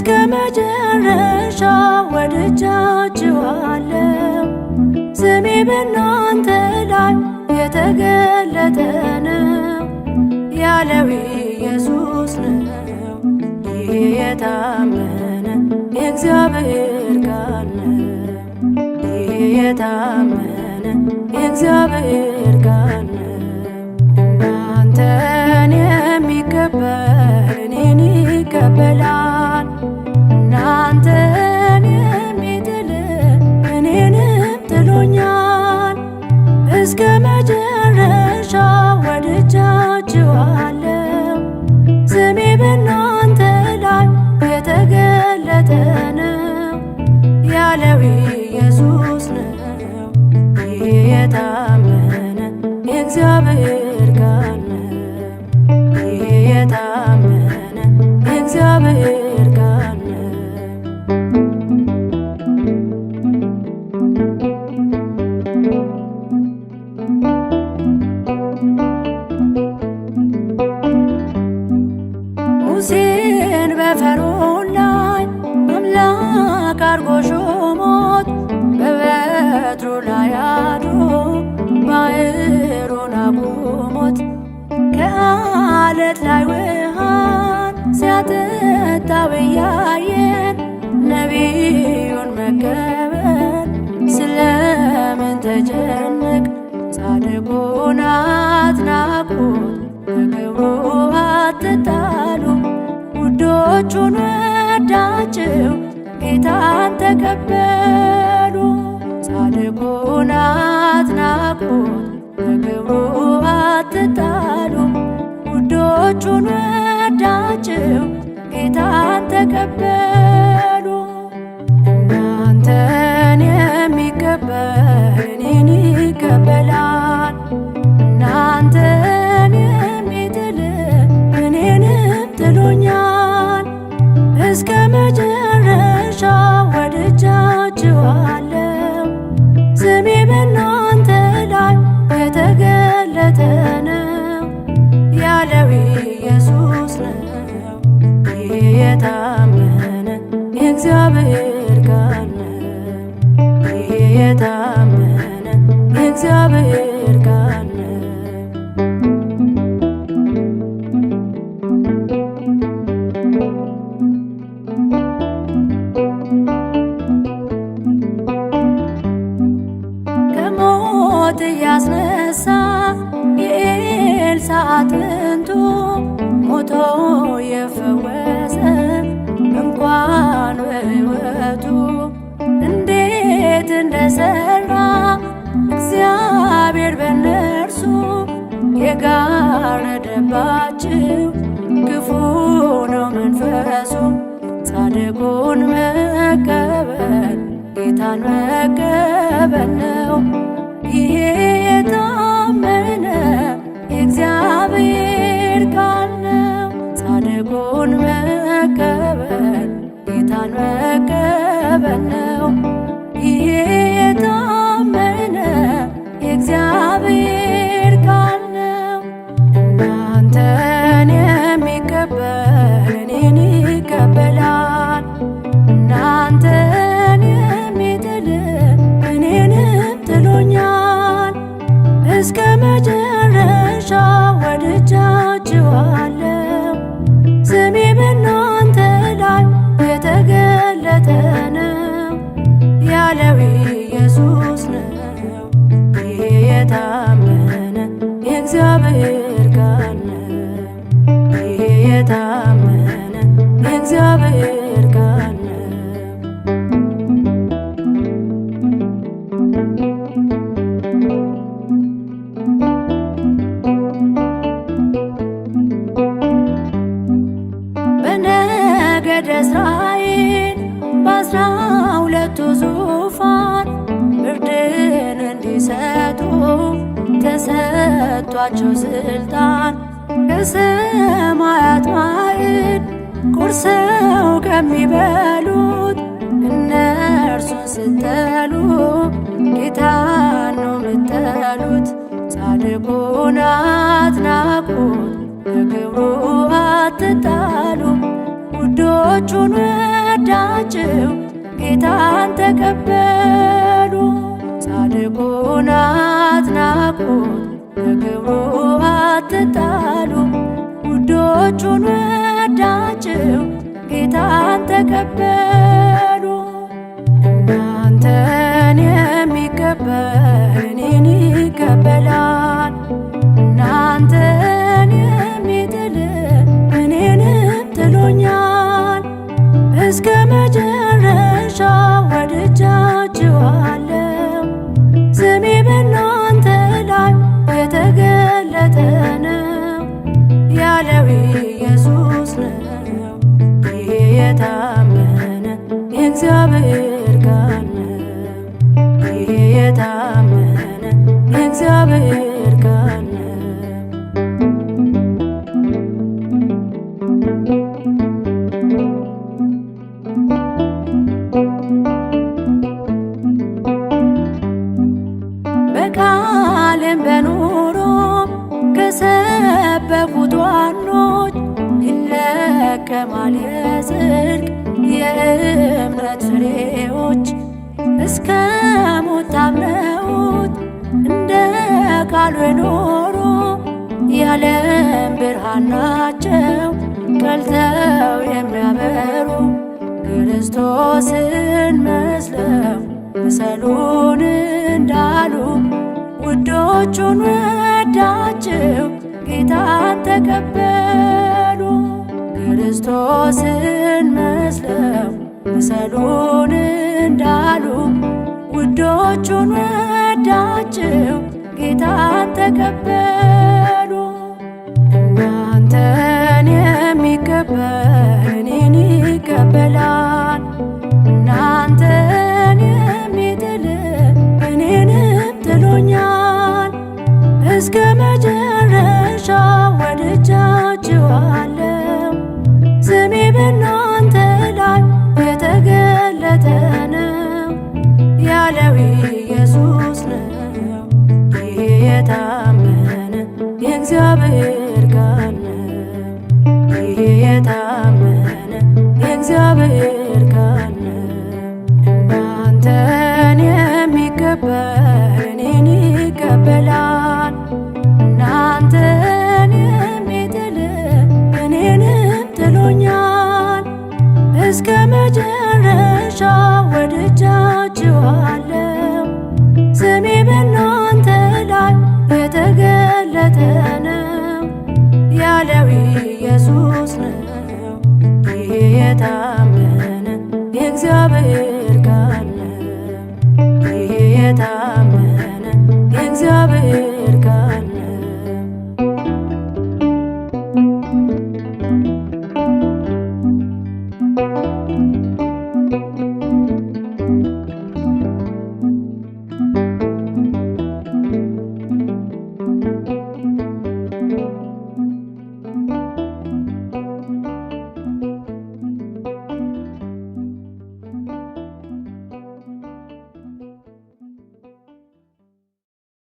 እስከ መጨረሻ ወድጃችኋለሁ። ስሜ በእናንተ ላይ የተገለጠ ነው ያለው ኢየሱስ ነው። ይህ የታመነ የእግዚአብሔር ቃል ነው። ይህ የታመነ የእግዚአብሔር ቃል ነው። እናንተን የሚቀበል እኔን ይቀበላል። እናንተን የሚጥል እኔንም ጥሎኛል። እስከ መጨረሻ ወድጃችኋለሁ። ስሜ በእናንተ ላይ የተገለጠ ነው ያለው ኢየሱስ ነው። ይህ የታመነ የእግዚአብሔር ቃል ነው። ይህ የታመነ የእግዚአብሔር ቃል ነው። ሙሴን በፈርዖን ላይ አምላክ አርጎ ሾሞት በበትሩ ላይ አድሮ ባሕሩን አቁሞት ከዓለት ላይ ውሃን ሲያጠጣው እያየን ነቢዩን መቀበል ስለምን ተጨነቅ? ጻድቁን አትናቁት፣ በክብሩ አትጣሉ። ውዶቹን ወዳችሁ ጌታን ተቀበሉ። ጻድቁን አትናቁት፣ በክብሩ አትጣሉ። ውዶቹን ወዳችሁ ጌታን ተቀበሉ። እናንተን የሚቀበል እኔን ይቀበላል። እናንተን የሚጥል እኔንም ጥሎኛል። እስከ መጨረሻ ወድጃችኋለሁ። ስሜ በእናንተ ላይ የተገለጠ ነው ያለው ኢየሱስ ነው። ይህ የታመነ የእግዚአብሔር ቃል ነው። ይህ የታመነ የእግዚአብሔር ቃል ነው። ከሞት እያስነሳ የኤልሳዕ አጥንቱ ሞቶ የፈወሰ እንኳን በሕይወቱ እንዴት እንደሰራ እግዚአብሔር በነርሱ የጋረደባችሁ ክፉ ነው መንፈሱ። ጻድቁን መቀበል ጌታን መቀበል ነው። ይሄ የታመነ የእግዚአብሔር ቃል ነው። ጻድቁን መቀበል ጌታን መቀበል ነው። ይሄ የታመነ የእግዚአብሔር ቃል ነው። እናንተን የሚቀበል እኔን ይቀበላል። እናንተን የሚጥል እኔንም ጥሎኛል። እስከ መጨረሻ ወድጃችኋለሁ። ስሜ በእናንተ ላይ የተገለጠ ነው ያለው ኢየሱስ ነው። ይህ የታመነ የእግዚአብሔር ቃል ነው። ይህ የታመነ የእግዚአብሔር ቃል ነው። በነገደ እስራኤል በ12ቱ ዙፋን ፍርድን እንዲሰጡ ተሰጥቷቸው ስልጣን ከሰማያት ማዕድ ቆርሰው ከሚበሉት እነርሱን ስትጠሉ ጌታን ነው ምትጠሉት። ጻድቁን አትናቁት፣ ከክብሩ አትጣሉ። ውዶቹን ወዳችሁ ጌታን ተቀበሉ። ጻድቁን አትናቁት በክብሩ አትጣሉ። ውዶቹን ወዳችሁ ጌታን ተቀበሉ። እናንተን የሚቀበል እኔን ይቀበላል። እናንተን የሚጥል እኔንም ጥሎኛል። እስከ መጨረሻ ወድጃችኋለሁ። ስሜ በእናንተ ላይ የተገለጠ ነው ያለው ኢየሱስ ነው። ይሄ የታመነ የእግዚአብሔር ቃል ነው። ይሄ የታመነ የእግዚአብሔር ቃል ነው። በቃልም በኑሮም ከሰበኩት ዋኖች ይለቀማል የጽድቅ የእምነት ፍሬዎች። እስከ ሞት ታምነውት እንደ ቃሉ የኖሩ የዓለም ብርሃን ናቸው ቀልተው የሚያበሩ። ክርስቶስን መስለው ምሰሉን እንዳሉ ውዶቹን ወዳችሁ ጌታን ተቀበሉ። ክርስቶስን መስለው ምሰሉን እንዳሉ ውዶቹን ወዳችሁ ጌታን ተቀበሉ። እናንተን የሚቀበል እኔን ይቀበላል። እናንተን የሚጥል እኔንም ጥሎኛል። እስከ መጨረሻ ወድጃችኋለሁ። ስሜ በእናንተ ላይ የተገለጠ ነው ያለው ኢየሱስ ነው። ይሄ የታመነ የእግዚአብሔር ቃል ነው። ይሄ የታመነ የእግዚአብሔር ቃል ነው። እናንተን የሚቀበል እኔን ይቀበላል። እናንተን የሚጥል እኔንም ጥሎኛል። እስከ መጨረሻ ወድጃችኋለሁ። ስሜ በእናንተ ላይ የተገለጠ ነው ያለው ኢየሱስ ነው። ይሄ የታመነ የእግዚአብሔር ቃል ነው። ይሄ